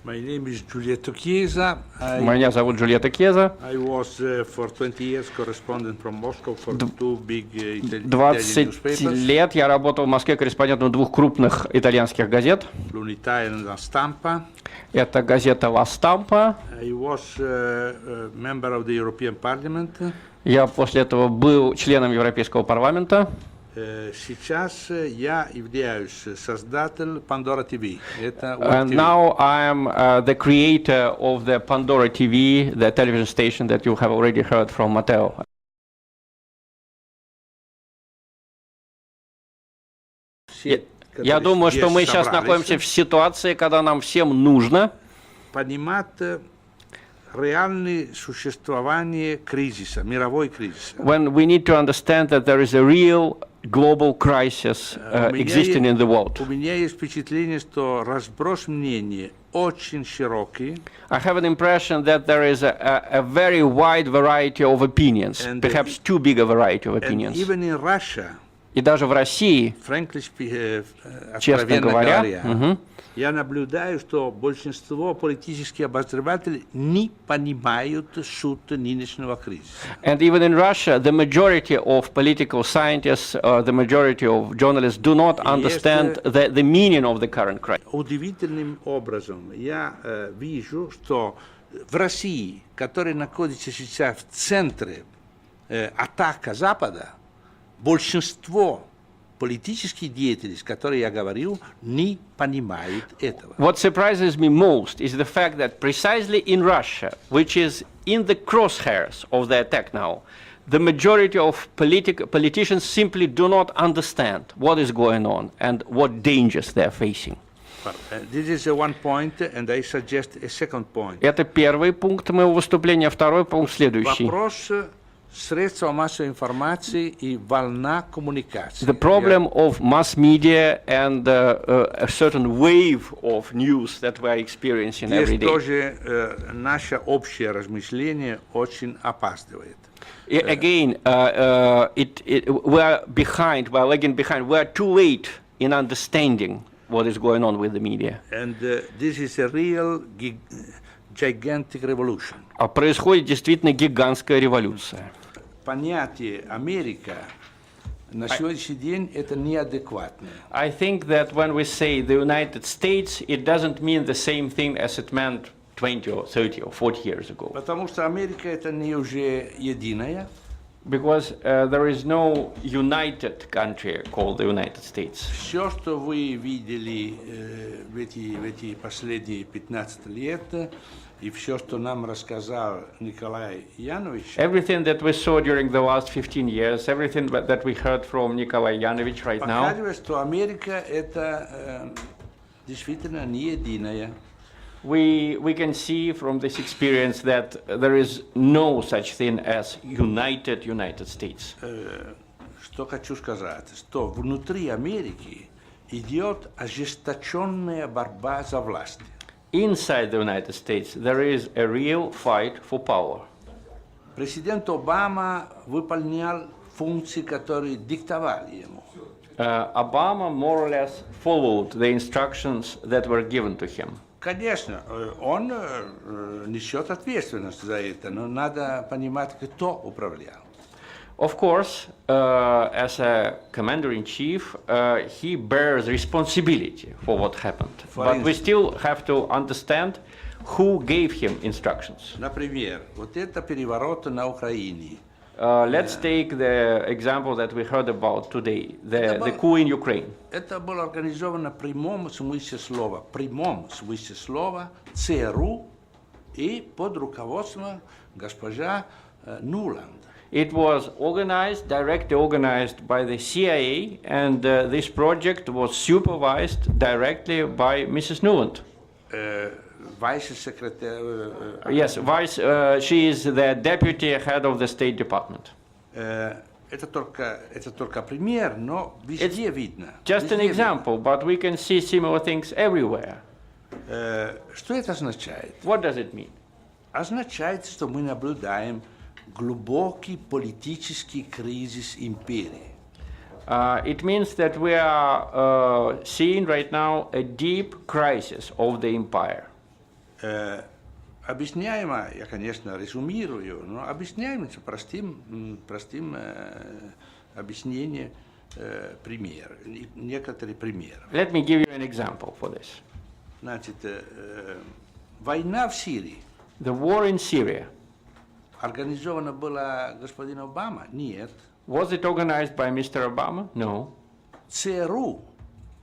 My name is Giulietto Chiesa. Меня зовут Джульетто Кьеза. I was for 20 years correspondent from Moscow for two big Italian 20 newspapers. лет я работал в Москве корреспондентом двух крупных итальянских газет. L'Unità e la Stampa. Это газета «Ла Стампа». I was a member of the European Parliament. Я после этого был членом Европейского парламента. Сейчас я являюсь создатель Pandora TV. And now I am the creator of the Pandora TV, the television station that you have already heard from Matteo. Я думаю, что мы сейчас находимся в ситуации, когда нам всем нужно понимать реальное существование кризиса, мировой кризис. When we need to understand that there is a real global crisis existing in the world. У меня есть впечатление, что разброс мнений очень широкий. I have an impression that there is a very wide variety of opinions, perhaps too big a variety of opinions. And even in Russia, и даже в России, честно говоря, я наблюдаю, что большинство политических обозревателей не понимают суть нынешнего кризиса. And even in Russia, the majority of political scientists, the majority of journalists do not understand the meaning of the current crisis. Удивительным образом я вижу, что в России, которая находится сейчас в центре атаки Запада, большинство политических деятелей, с которыми я говорил, не понимают этого. What surprises me most is the fact that precisely in Russia, which is in the crosshairs of the attack now, the majority of politicians simply do not understand what is going on and what dangers they are facing. This is one point, and I suggest a second point. Это первый пункт моего выступления, второй пункт следующий. Вопрос средства массовой информации и волна коммуникации. The problem of mass media and a certain wave of news that we are experiencing every day. Тоже наше общее размышление очень опаздывает. Again, we are behind, we are lagging behind. We are too late in understanding what is going on with the media. And this is a real gigantic revolution. А происходит действительно гигантская революция. Понятие Америка на сегодняшний день это неадекватное. I think that when we say the United States, it doesn't mean the same thing as it meant 20 or 30 or 40 years ago. Потому что Америка это не уже единая. Because there is no united country called the United States. Все, что вы видели в эти последние 15 лет, и все, что нам рассказал Николай Янович. Everything that we saw during the last 15 years, everything that we heard from Nikolai Yanovich right now. Показывает, что Америка это действительно не единая. We can see from this experience that there is no such thing as United States. Что хочу сказать, что внутри Америки идет ожесточенная борьба за власть. Inside the United States, there is a real fight for power. Президент Обама выполнял функции, которые диктовали ему. Obama more or less followed the instructions that were given to him. Конечно, он несет ответственность за это, но надо понимать, кто управлял. Of course, as a commander-in-chief, he bears responsibility for what happened. But we still have to understand who gave him instructions. Например, вот это переворот на Украине. Let's take the example that we heard about today, the coup in Ukraine. Это было организовано в прямом смысле слова ЦРУ и под руководством госпожа Нуланд. It was organized, directly organized by the CIA, and this project was supervised directly by Mrs. Nuland. Vice Secretary. Yes, she is the deputy head of the State Department. Это только пример, но везде видно. Just an example, but we can see similar things everywhere. Что это означает? What does it mean? Означает, что мы наблюдаем глубокий политический кризис империи. It means that we are seeing right now a deep crisis of the empire. Объясняемо, я, конечно, резюмирую, но объясняемо простым объяснением пример, некоторые примеры. Let me give you an example for this. Значит, война в Сирии The war in Syria. организована была господин Обама? Нет. Was it organized by Mr. Obama? No. ЦРУ,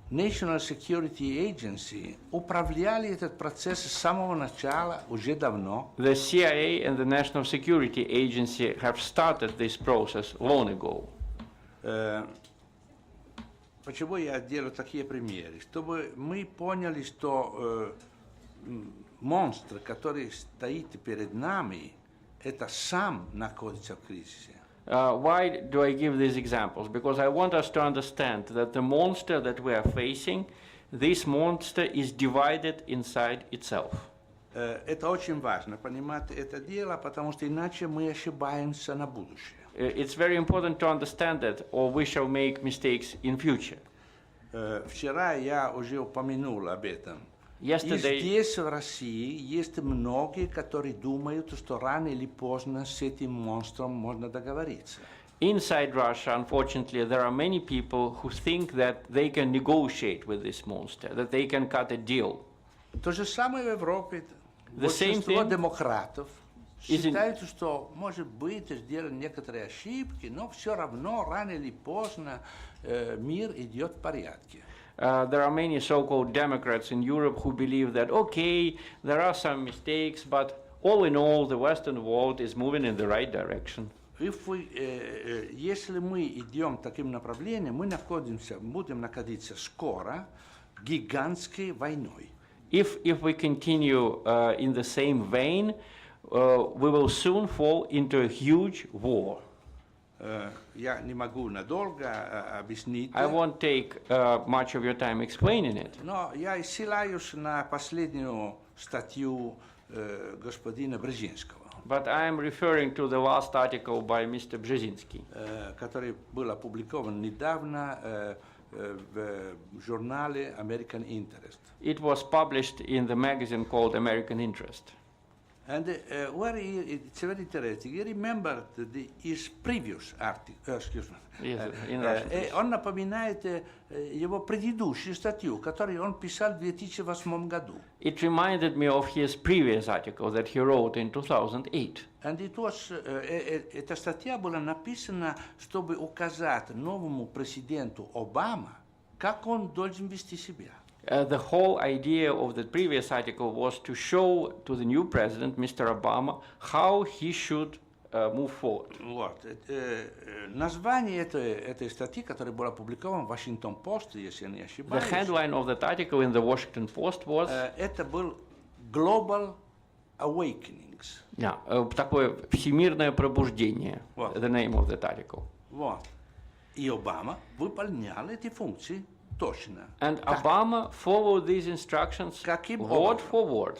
National Security Agency, управляли этот процесс с самого начала, уже давно. The CIA and the National Security Agency have started this process long ago. Почему я делаю такие примеры? Чтобы мы поняли, что монстр, который стоит перед нами, это сам находится в кризисе. Why do I give these examples? Because I want us to understand that the monster that we are facing, this monster is divided inside itself. Это очень важно, понимать это дело, потому что иначе мы ошибаемся на будущее. It's very important to understand that, or we shall make mistakes in future. Вчера я уже упомянул об этом. И здесь, в России, есть многие, которые думают, что рано или поздно с этим монстром можно договориться. Inside Russia, unfortunately, there are many people who think that they can negotiate with this monster, that they can cut a deal. То же самое в Европе. Большинство демократов считают, что, может быть, сделали некоторые ошибки, но все равно, рано или поздно, мир идет в порядке. There are many so-called Democrats in Europe who believe that, okay, there are some mistakes, but all in all, the Western world is moving in the right direction. Если мы идем таким направлением, мы будем находиться скоро гигантской войной. If we continue in the same vein, we will soon fall into a huge war. Я не могу надолго объяснить. I won't take much of your time explaining it. Но я ссылаюсь на последнюю статью господина Брzezinskiego. But I am referring to the last article by Mr. Brzezinski, который был опубликован недавно в журнале American Interest. It was published in the magazine called American Interest. And it's very interesting. He remembered his previous article. Excuse me. Yes, in Russian. Он напоминает его предыдущую статью, которую он писал в 2008 году. It reminded me of his previous article that he wrote in 2008. And it was, эта статья была написана, чтобы указать новому президенту Обама, как он должен вести себя. The whole idea of the previous article was to show to the new president, Mr. Obama, how he should move forward. Вот. Название этой статьи, которая была опубликована в Washington Post, если я не ошибаюсь. The headline of that article in the Washington Post was... это был Global Awakenings. Yeah, такое всемирное пробуждение. Вот. The name of that article. Вот. И Обама выполнял эти функции точно. And Obama followed these instructions word for word.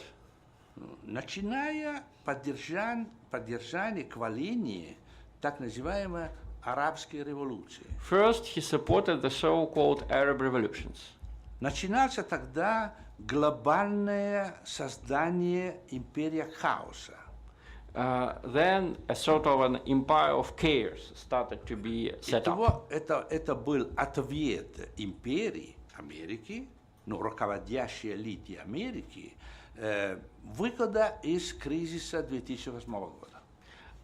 Начиная поддержание хваления так называемой арабской революции. First, he supported the so-called Arab revolutions. Начинался тогда глобальное создание империи хаоса. Then a sort of an empire of chaos started to be set up. Это был ответ империи Америки, ну, руководящей элиты Америки, выхода из кризиса 2008 года.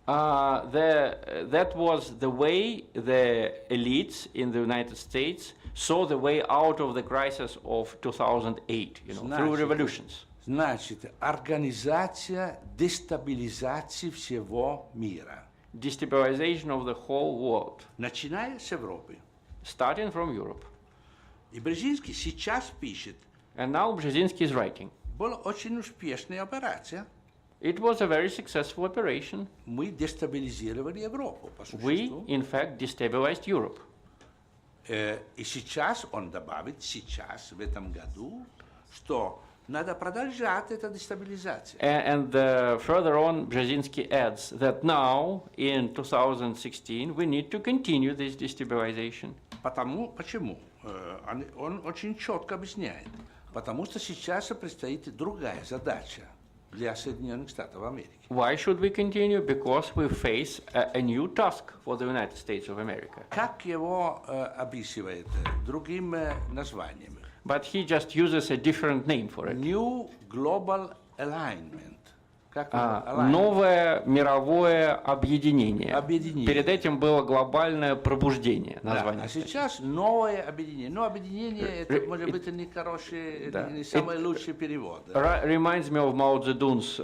That was the way the elites in the United States saw the way out of the crisis of 2008, through revolutions. Значит, организация дестабилизации всего мира. Destabilization of the whole world. Начиная с Европы. Starting from Europe. И Брzezinski сейчас пишет. And now Brzezinski is writing. Была очень успешная операция. It was a very successful operation. Мы дестабилизировали Европу, по существу. We, in fact, destabilized Europe. И сейчас он добавит, сейчас, в этом году, что надо продолжать эту дестабилизацию. And further on, Brzezinski adds that now, in 2016, we need to continue this destabilization. Почему? Он очень четко объясняет. Потому что сейчас предстоит другая задача. для Соединенных Штатов Америки. Why should we continue? Because we face a new task for the United States of America. Как его описывает другим названием? But he just uses a different name for it. New Global Alignment. Как alignment? Новое мировое объединение. Объединение. Перед этим было глобальное пробуждение. Да, Название. а сейчас новое объединение. Но объединение это может быть не хороший, не самый лучший перевод. Reminds me of Мао Цзэдун's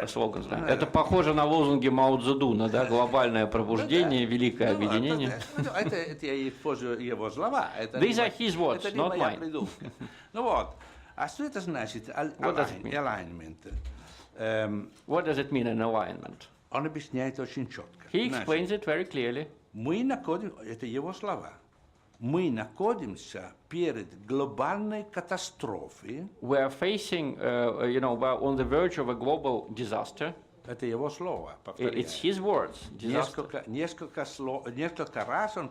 слоган. Да. Это похоже на лозунги Мао Цзэдуна, да? Глобальное пробуждение, великое объединение. Это я использую его слова. These are his words, это не not моя mine. придумка. Ну вот, а что это значит? Alignment. What does it mean, an alignment? Он объясняет очень четко. He explains it very clearly. Мы находимся, это его слова, мы находимся перед глобальной катастрофой. We are facing, we're on the verge of a global disaster. Это его слово, повторяю. It's his words. Disaster. Несколько раз он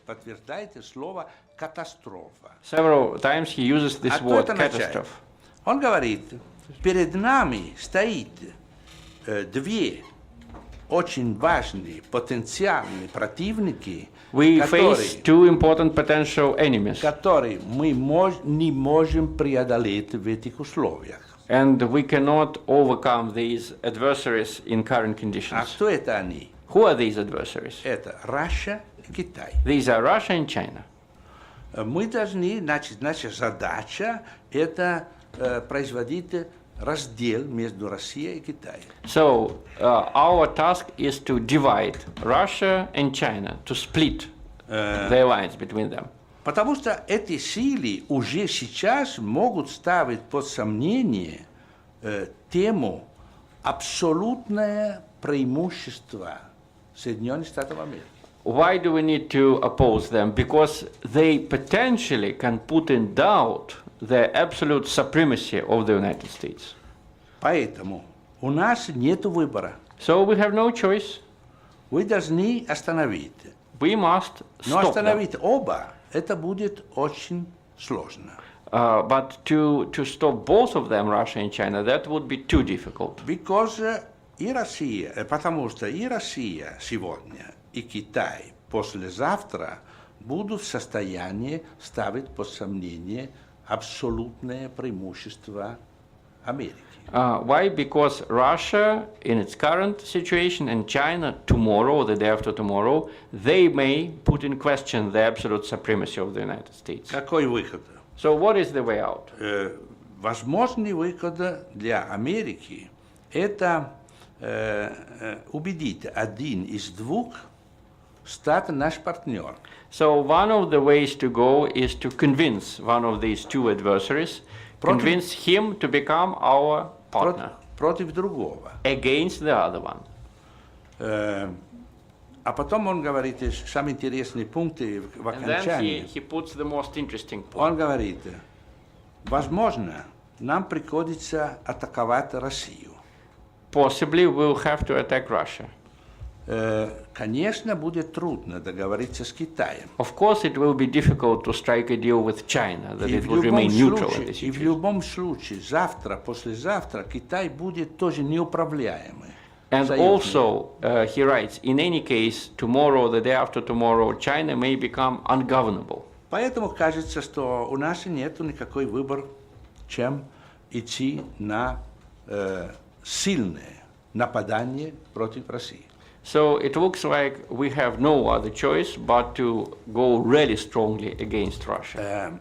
подтверждает слово катастрофа. Several times he uses this А word, кто это означает? catastrophe. Он говорит, перед нами стоит две очень важные потенциальные противники, We face two important potential enemies, которые мы не можем преодолеть в этих условиях. and we cannot overcome these adversaries in current А conditions. кто это они? Who are these adversaries? Это Россия и Китай. These are Russia and China. Мы должны, наша задача это производить раздел между Россией и Китаем. So our task is to divide Russia and China, to split the alliance between them. Потому что эти силы уже сейчас могут ставить под сомнение тему абсолютное преимущество Соединенных Штатов Америки. Why do we need to oppose them? Because they potentially can put in doubt the absolute supremacy of the United States. Поэтому у нас нет выбора. So we have no choice. Вы должны остановить. We must Но stop them. остановить оба, это будет очень сложно. But to stop both of them, Russia and China, that would be too difficult. Because и Россия, потому что и Россия сегодня, и Китай послезавтра будут в состоянии ставить под сомнение абсолютное преимущество Америки. Why? Because Russia, in its current situation, and China tomorrow or the day after tomorrow, they may put in question the absolute supremacy of the United States. Какой выход? So what is the way out? Возможный выход для Америки – это убедить один из двух стать наш партнер. So one of the ways to go is to convince one of these two adversaries, convince him to become our partner Против другого. against the other one. А потом он говорит самые интересные пункты в And then окончании. he puts the most interesting point. Он говорит, возможно, нам приходится атаковать Россию. Possibly we'll have to attack Russia. Конечно, будет трудно договориться с Китаем. Of course, it will be difficult to strike a deal with China, that И it в would remain neutral in the случае, и в situation. любом случае, завтра, послезавтра Китай будет тоже неуправляемый. And союзник. also, he writes, in any case, tomorrow, the day after tomorrow, China may become ungovernable. Поэтому кажется, что у нас нет никакой выбора, чем идти на сильное нападание против России. So it looks like we have no other choice but to go really strongly against Russia.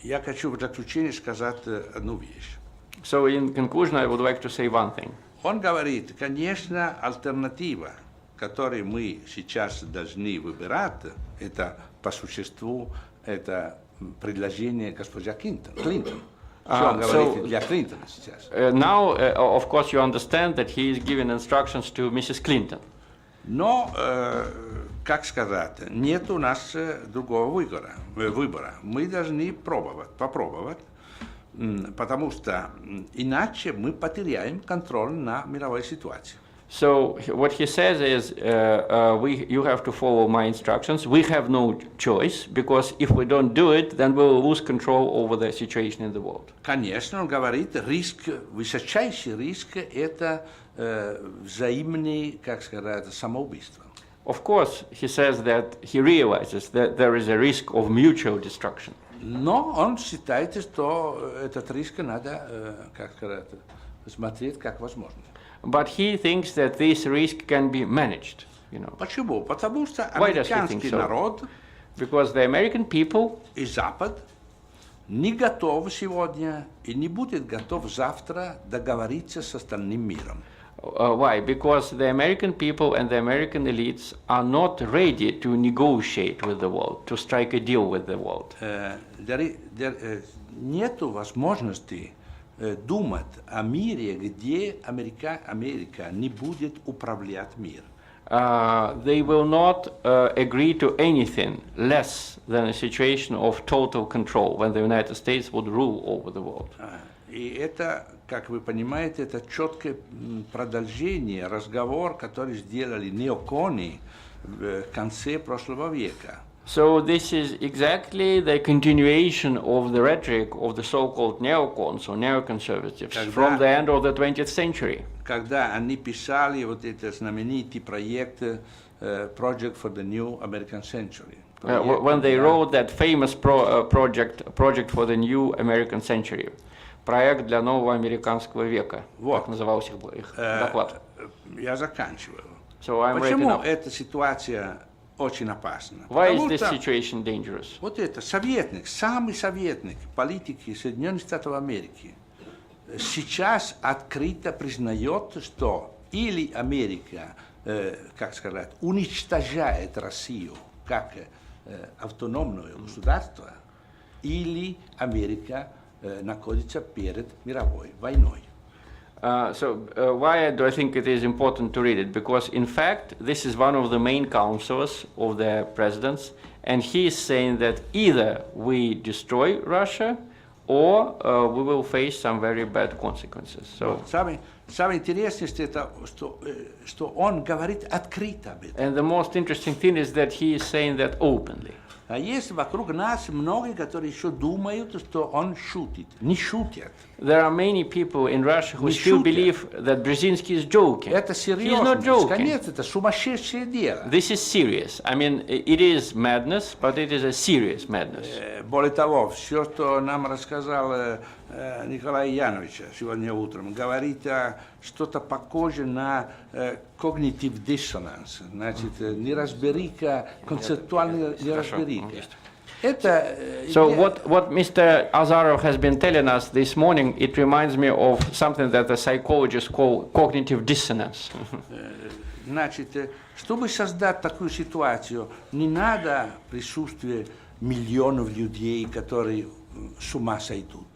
Я хочу в заключение сказать одну вещь. So in conclusion, I would like to say one thing. Он говорит, конечно, альтернатива, которую мы сейчас должны выбирать, это по существу, это предложение госпожи Клинтон. Что он говорит для Клинтона сейчас? Now, of course, you understand that he is giving instructions to Mrs. Clinton. Но, как сказать, нет у нас другого выбора. Мы должны попробовать, потому что иначе мы потеряем контроль на мировой ситуации. So what he says is, you have to follow my instructions. We have no choice, because if we don't do it, then we will lose control over the situation in the world. Конечно, он говорит, риск, высочайший риск – это взаимное, как сказать, самоубийство. Of course, he says that he realizes that there is a risk of mutual destruction. Но он считает, что этот риск надо, как сказать, смотреть как возможно. But he thinks that this risk can be managed. You know. Почему? Потому что Why does he think американский so? народ Because the American people и Запад не готов сегодня и не будет готов завтра договориться с остальным миром. Why? Because the American people and the American elites are not ready to negotiate with the world, to strike a deal with the world. Нету возможности думать о мире, где Америка не будет управлять миром. They will not agree to anything less than a situation of total control, when the United States would rule over the world. И это, как вы понимаете, это четкое продолжение разговора, который сделали неоконы в конце прошлого века. So this is exactly the continuation of the rhetoric of the so-called neocons or neoconservatives from the end of the 20th century. Когда они писали вот этот знаменитый проект Project for the New American Century. When they wrote that famous project for the New American Century. Проект для нового американского века. Вот. Так назывался их доклад. Я заканчиваю. So I'm Почему эта ситуация очень опасна? Why is this situation dangerous? Вот это советник, самый советник политики Соединенных Штатов Америки сейчас открыто признает, что или Америка, как сказать, уничтожает Россию как автономное государство, или Америка находится перед мировой войной. Why do I think it is important to read it? Because in fact, this is one of the main counselors of the presidents, and he is saying that either we destroy Russia, or we will face some very bad consequences. So, самое интересное, что он говорит открыто об этом. And the most interesting thing is that he is saying that openly. А есть вокруг нас многие, которые еще думают, что он шутит. Не шутят. There are many people in Russia who still believe that Brzezinski is joking. Это He's not серьезно. joking. Конечно, это сумасшедшее дело. This is serious. I mean, it is madness, but it is a serious madness. Более того, все, что нам рассказал Николай Янович сегодня утром, говорит что-то похожее на cognitive dissonance, значит, неразберика, концептуальная неразберика. So what Mr. Azarov has been telling us this morning, it reminds me of something that the psychologists call cognitive dissonance. Значит, чтобы создать такую ситуацию, не надо присутствие миллионов людей, которые с ума сойдут.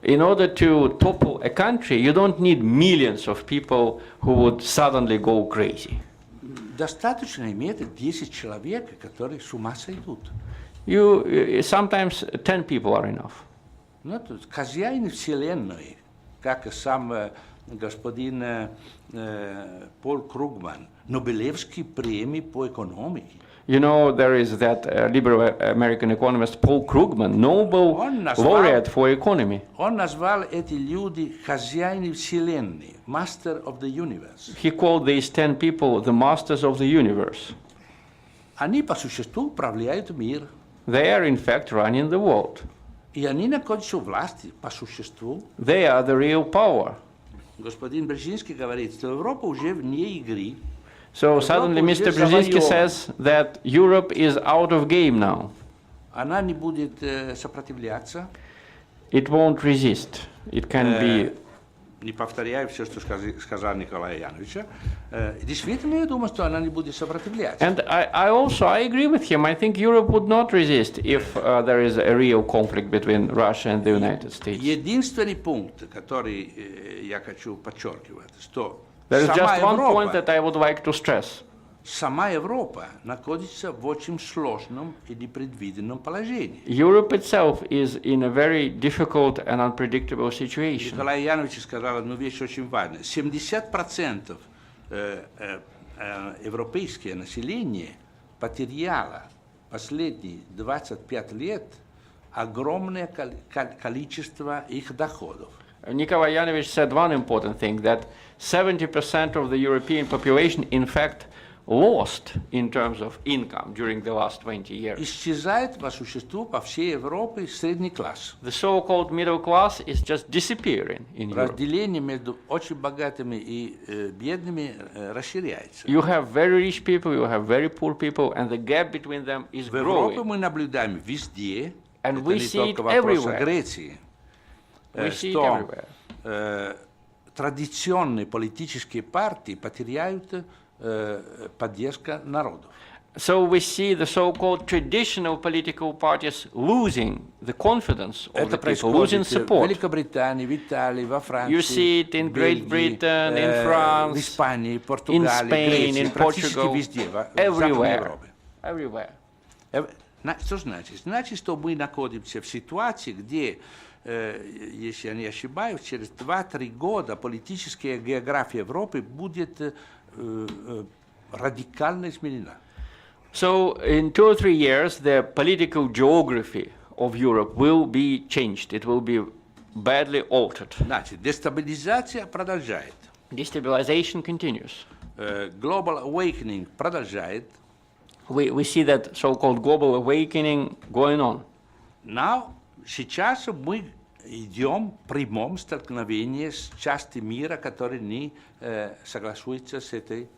In order to topple a country, you don't need millions of people who would suddenly go crazy. Достаточно иметь 10 человек, которые с ума сойдут. Sometimes 10 people are enough. Ну, хозяин вселенной, как сам господин Пол Кругман, Нобелевский премии по экономике. You know, there is that liberal American economist Paul Krugman, Nobel laureate for economy. Он назвал эти люди хозяины вселенной, master of the universe. He called these 10 people the masters of the universe. Они по существу управляют мир. They are in fact running the world. И они находятся у власти по существу. They are the real power. Господин Брzezinski говорит, что Европа уже вне игры. So suddenly Mr. Brzezinski says that Europe is out of game now. Она не будет сопротивляться. It won't resist. It can be... Не повторяю все, что сказал Николай Янович. Действительно, я думаю, что она не будет сопротивляться. And I agree with him. I think Europe would not resist if there is a real conflict between Russia and the United States. Единственный пункт, который я хочу подчеркивать, что There is just one Европа, point that I would like to stress. Сама Европа находится в очень сложном и непредвиденном положении. Europe itself is in a very difficult and unpredictable situation. Николай Янович сказал одну вещь очень важную. 70% европейское население потеряло последние 25 лет огромное количество их доходов. Nikolai Yanovich said one important thing, that 70% of the European population, in fact, lost in terms of income during the last 20 years. Исчезает по существу по всей Европе средний класс. The so-called middle class is just disappearing in Europe. Разделение между очень богатыми и бедными расширяется. You have very rich people, you have very poor people, and the gap between them is В Европе growing. мы наблюдаем везде, And это we не see it только вопрос everywhere. о Греции, We see it что everywhere. традиционные политические партии потеряют поддержку народов. So we see the so-called traditional political parties losing the confidence of Это the people, losing происходит в support. Великобритании, в Италии, во Франции, You see it in в Great Бельгии, Britain, in France, в Испании, in Португалии, Spain, Греции, in практически Portugal, везде, в Западной everywhere. Европе. Everywhere. Что значит? Значит, что мы находимся в ситуации, где, если я не ошибаюсь, через 2-3 года политическая география Европы будет радикально изменена. So in 2 or 3 years, the political geography of Europe will be changed. It will be badly altered. Значит, дестабилизация продолжает. Destabilization continues. Global awakening продолжает. We see that so-called global awakening going on. Но сейчас мы идем в прямом столкновении с частью мира, которая не согласуется с этой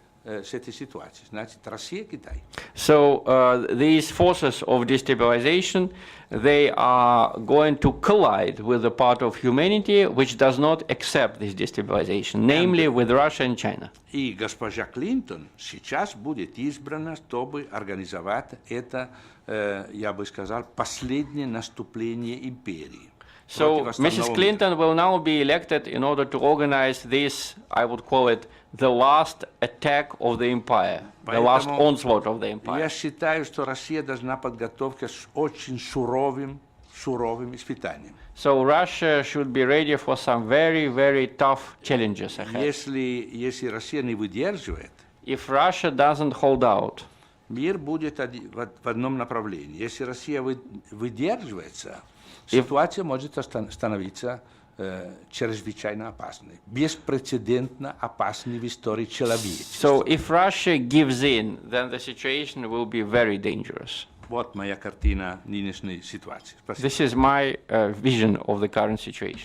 ситуацией. Значит, Россия, Китай. So these forces of destabilization, they are going to collide with the part of humanity which does not accept this destabilization, namely with Russia and China. И госпожа Клинтон сейчас будет избрана, чтобы организовать это, я бы сказал, последнее наступление империи. So Mrs. Clinton will now be elected in order to organize this, I would call it, the last attack of the empire, the last onslaught of the empire. Я считаю, что Россия должна подготовиться к очень суровым испытаниям. So Russia should be ready for some very, very tough challenges ahead. Если Россия не выдерживает, If Russia doesn't hold out, мир будет в одном направлении. Если Россия выдерживается, ситуация может становиться чрезвычайно опасной, беспрецедентно опасной в истории человечества. so if Russia gives in, then the situation will be very dangerous. Вот моя картина нынешней ситуации. Спасибо. This is my vision of the current situation.